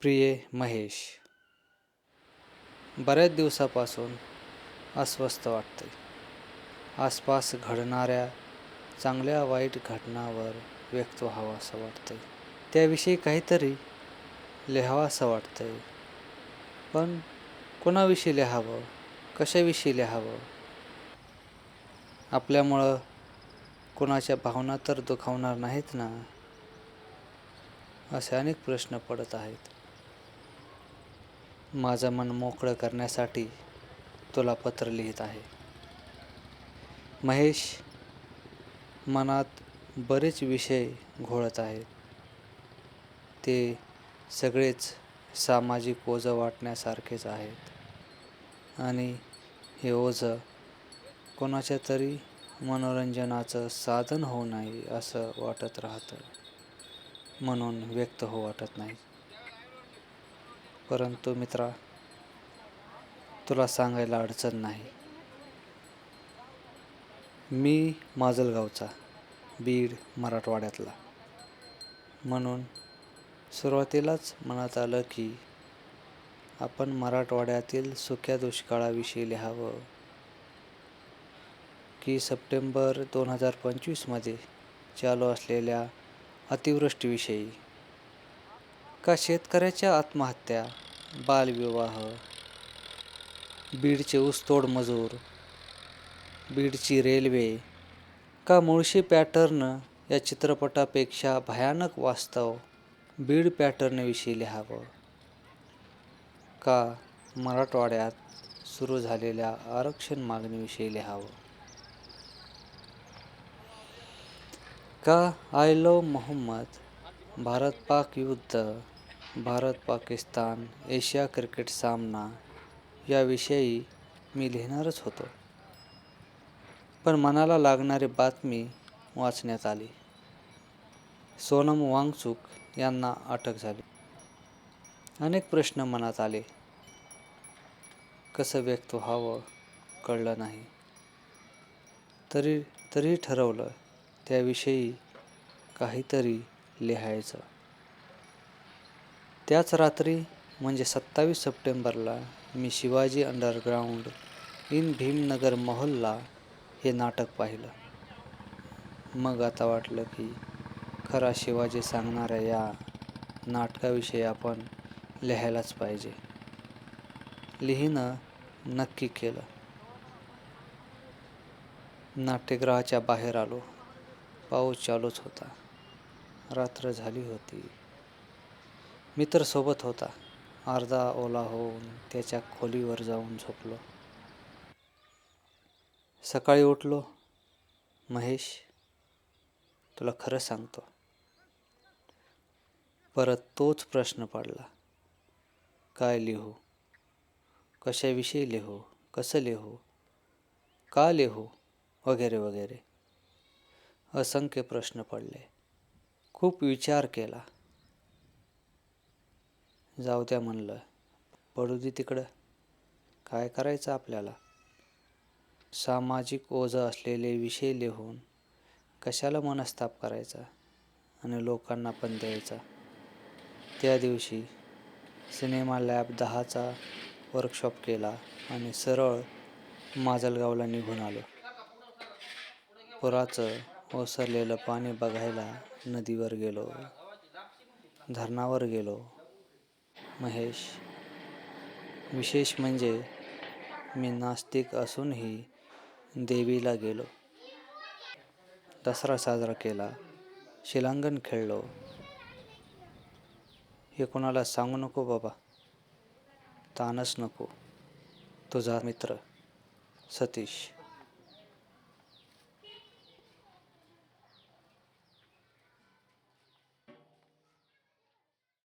प्रिय महेश, बऱ्याच दिवसापासून अस्वस्थ वाटतंय. आसपास घडणाऱ्या चांगल्या वाईट घटनांवर व्यक्त व्हावं असं वाटतंय. त्याविषयी काहीतरी लिहावं असं वाटतंय. पण कोणाविषयी लिहावं, कशाविषयी लिहावं? आपल्यामुळं कोणाच्या भावना तर दुखावणार नाहीत ना, असे अनेक प्रश्न पडत आहेत. माझं मन मोकळं करण्यासाठी तुला पत्र लिहित आहे. महेश, मनात बरेच विषय घोळत आहेत. ते सगळेच सामाजिक ओझं वाटण्यासारखेच आहेत आणि हे ओझं कोणाच्या तरी मनोरंजनाचं साधन होऊ नये असं वाटत राहतं, म्हणून व्यक्त होऊ वाटत नाही. परंतु मित्रा, तुला सांगायला अडचण नाही. मी माजलगावचा, बीड, मराठवाड्यातला. म्हणून सुरुवातीलाच मनात आलं की आपण मराठवाड्यातील सुक्या दुष्काळाविषयी लिहावं, की सप्टेंबर 2025मध्ये चालू असलेल्या अतिवृष्टीविषयी, का शेतकऱ्याच्या आत्महत्या, बालविवाह, बीडचे ऊसतोड मजूर, बीडची रेल्वे, का मुळशी पॅटर्न या चित्रपटापेक्षा भयानक वास्तव बीड पॅटर्नविषयी लिहावं, का मराठवाड्यात सुरू झालेल्या आरक्षण मागणीविषयी लिहावं, का आय लव्ह मोहम्मद, भारत-पाक युद्ध, भारत-पाकिस्तान एशिया क्रिकेट सामना याविषयी मी लिहिणारच होतो. पण मनाला लागणारी बातमी वाचण्यात आली. सोनम वांगचुक यांना अटक झाली. अनेक प्रश्न मनात आले. कसं व्यक्त व्हावं कळलं नाही. तरी ठरवलं त्याविषयी काहीतरी लिहायचं. त्याच रात्री म्हणजे 27 सप्टेंबरला मी शिवाजी अंडरग्राऊंड इन भीमनगर मोहल्ला हे नाटक पाहिलं. मग आता वाटलं की खरा शिवाजी सांगणाऱ्या या नाटकाविषयी आपण लिहायलाच पाहिजे. लिहिणं नक्की केलं. नाट्यगृहाच्या बाहेर आलो. पाऊस चालूच होता. रात्र झाली होती. मित्र सोबत होता. अर्धा ओला होऊन त्याच्या खोलीवर जाऊन झोपलो. सकाळी उठलो. महेश, तुला खरं सांगतो, परत तोच प्रश्न पडला. काय लिहू, कशाविषयी लिहू, कसं लिहू, का लिहू, वगैरे वगैरे. असंख्य प्रश्न पडले. खूप विचार केला. जाऊ द्या म्हणलं, पडू दे तिकडं. काय करायचं आपल्याला? सामाजिक ओझं असलेले विषय लिहून कशाला मनस्ताप करायचा आणि लोकांना पण द्यायचा. त्या दिवशी सिनेमा लॅब 10चा वर्कशॉप केला आणि सरळ माजलगावला निघून आलो. पुराचं ओसरलेलं पाणी बघायला नदीवर गेलो, धरणावर गेलो. महेश, विशेष म्हणजे मी नास्तिक असूनही देवीला गेलो. दसरा साजरा केला, शिलांगण खेळलो. हे कोणाला सांगू नको बाबा, ताणच नको. तुझा मित्र सतीश.